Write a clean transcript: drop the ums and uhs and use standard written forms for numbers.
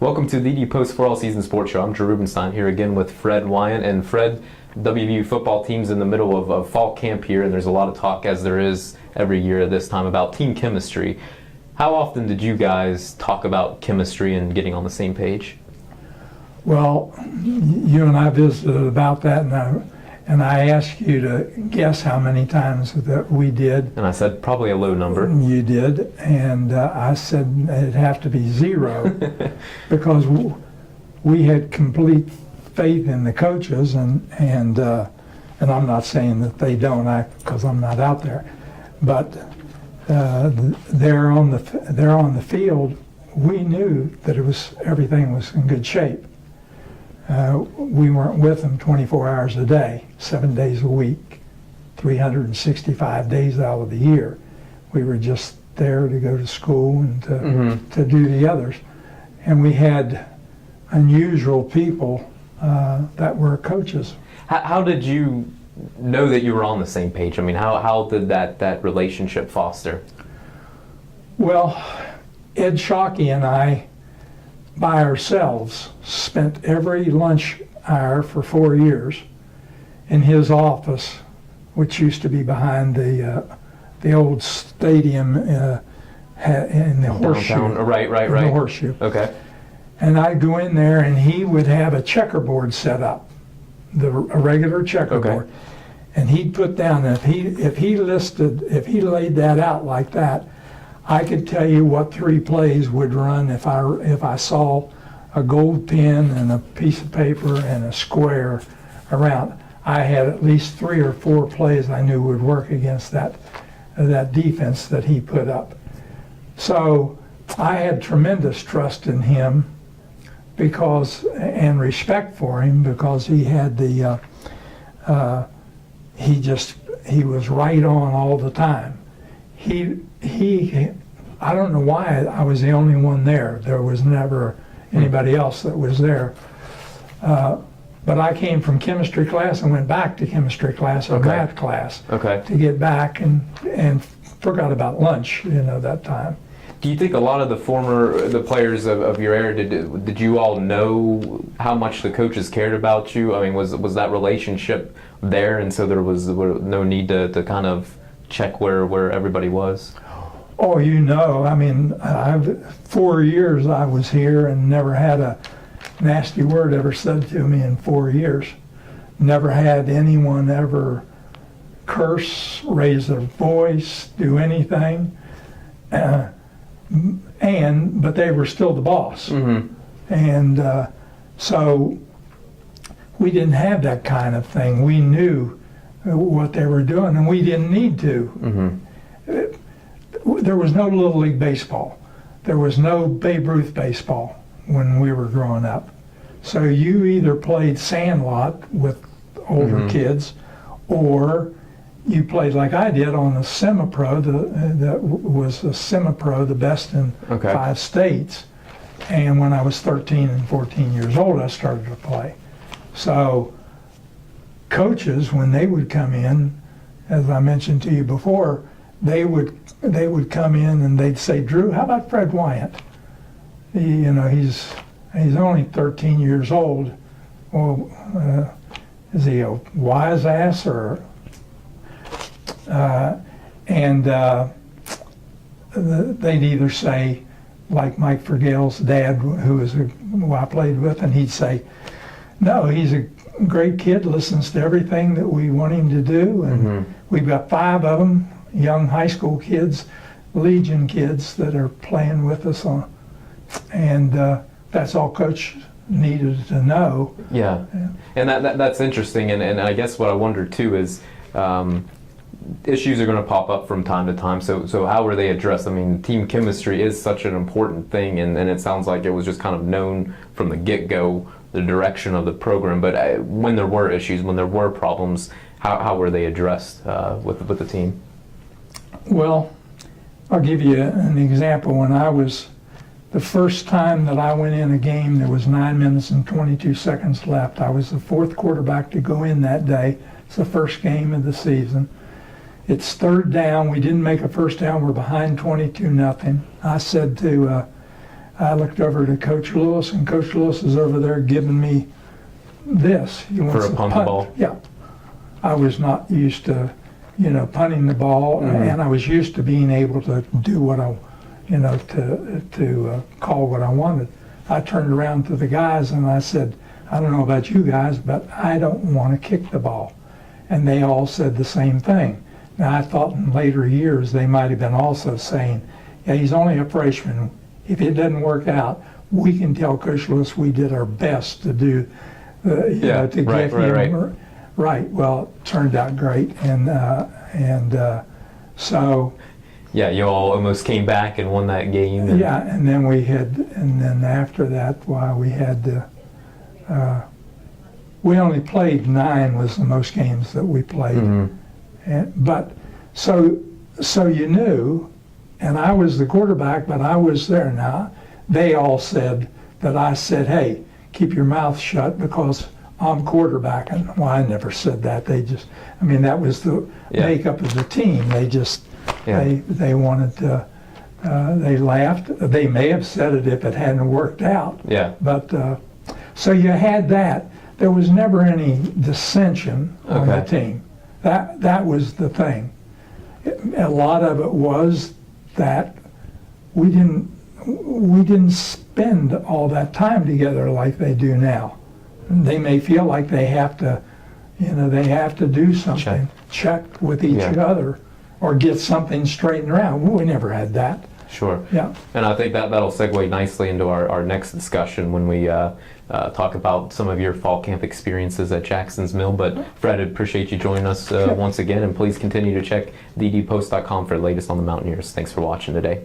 Welcome to the Post for All Season Sports Show. I'm Drew Rubenstein here again with Fred Wyant. And Fred, WVU football team's in the middle of fall camp here, and there's a lot of talk, as there is every year at this time, about team chemistry. How often did you guys talk about chemistry and getting on the same page? Well, you and I visited about that, and I asked you to guess how many times that we did. And I said probably a low number. You did, and I said it'd have to be zero because we had complete faith in the coaches, and I'm not saying that they don't, because I'm not out there, but they're on the field. We knew that everything was in good shape. We weren't with them 24 hours a day, 7 days a week, 365 days out of the year. We were just there to go to school and to do the others. And we had unusual people that were coaches. How did you know that you were on the same page? I mean, how did that relationship foster? Well, Ed Shockey and I, by ourselves, spent every lunch hour for 4 years in his office, which used to be behind the old stadium in the Horseshoe. Right. The Horseshoe. Okay. And I'd go in there, and he would have a checkerboard set up, a regular checkerboard. Okay. And he'd put down, if he laid that out like that, I could tell you what 3 plays would run if I saw a gold pin and a piece of paper and a square around. I had at least 3 or 4 plays I knew would work against that defense that he put up. So I had tremendous trust in him and respect for him, because he had he was right on all the time. I don't know why I was the only one there. There was never anybody else that was there. But I came from chemistry class and went back to chemistry class or math class to get back, and forgot about lunch, that time. Do you think a lot of the players of your era, did you all know how much the coaches cared about you? I mean, was that relationship there, and so there was no need to kind of check where everybody was? Oh, I mean, 4 years I was here and never had a nasty word ever said to me in 4 years. Never had anyone ever curse, raise their voice, do anything. But they were still the boss. And so we didn't have that kind of thing. We knew what they were doing, and we didn't need to. There was no Little League baseball. There was no Babe Ruth baseball when we were growing up. So you either played sandlot with older kids, or you played like I did on the semi-pro. That was a semi-pro, the best in 5 states. And when I was 13 and 14 years old, I started to play. So coaches, when they would come in, as I mentioned to you before, they would come in and they'd say, "Drew, how about Fred Wyant? He's only 13 years old. Well, is he a wise ass or?" They'd either say, like Mike Vergale's dad, who I played with, and he'd say, "No, he's a great kid, listens to everything that we want him to do, and we've got 5 of them, young high school kids, Legion kids that are playing with us and that's all Coach needed to know." Yeah. And that's interesting, and I guess what I wonder too is issues are going to pop up from time to time, so how were they addressed? I mean, team chemistry is such an important thing, and it sounds like it was just kind of known from the get-go, the direction of the program, but when there were issues, when there were problems, how were they addressed with the team? Well, I'll give you an example. When the first time that I went in a game, there was 9 minutes and 22 seconds left. I was the 4th quarterback to go in that day. It's the first game of the season. It's 3rd down. We didn't make a first down. We're behind 22-0. I said to I looked over to Coach Lewis, and Coach Lewis is over there giving me this. He wants For a to punt the ball? Yeah. I was not used to, punting the ball, and I was used to being able to do what I, to call what I wanted. I turned around to the guys and I said, I don't know about you guys, but I don't want to kick the ball. And they all said the same thing. Now, I thought in later years they might have been also saying, yeah, he's only a freshman. If it doesn't work out, we can tell Coach Lewis we did our best to do, to get him right. Well, it turned out great, and so. Yeah, you all almost came back and won that game. And yeah, and then after that, we had we only played 9 was the most games that we played. But so you knew, and I was the quarterback, but I was there. Now they all said that I said, hey, keep your mouth shut because I'm quarterbacking. Well, I never said that. They just, that was the makeup of the team. They just, they wanted to, they laughed. They may have said it if it hadn't worked out. Yeah. But, so you had that. There was never any dissension on the team. That was the thing. A lot of it was that we didn't spend all that time together like they do now. They may feel like they have to, they have to do something, check with each other, or get something straightened around. Well, we never had that. Sure. Yeah. And I think that'll segue nicely into our next discussion when we talk about some of your fall camp experiences at Jackson's Mill. But Fred, I appreciate you joining us once again, and please continue to check ddpost.com for the latest on the Mountaineers. Thanks for watching today.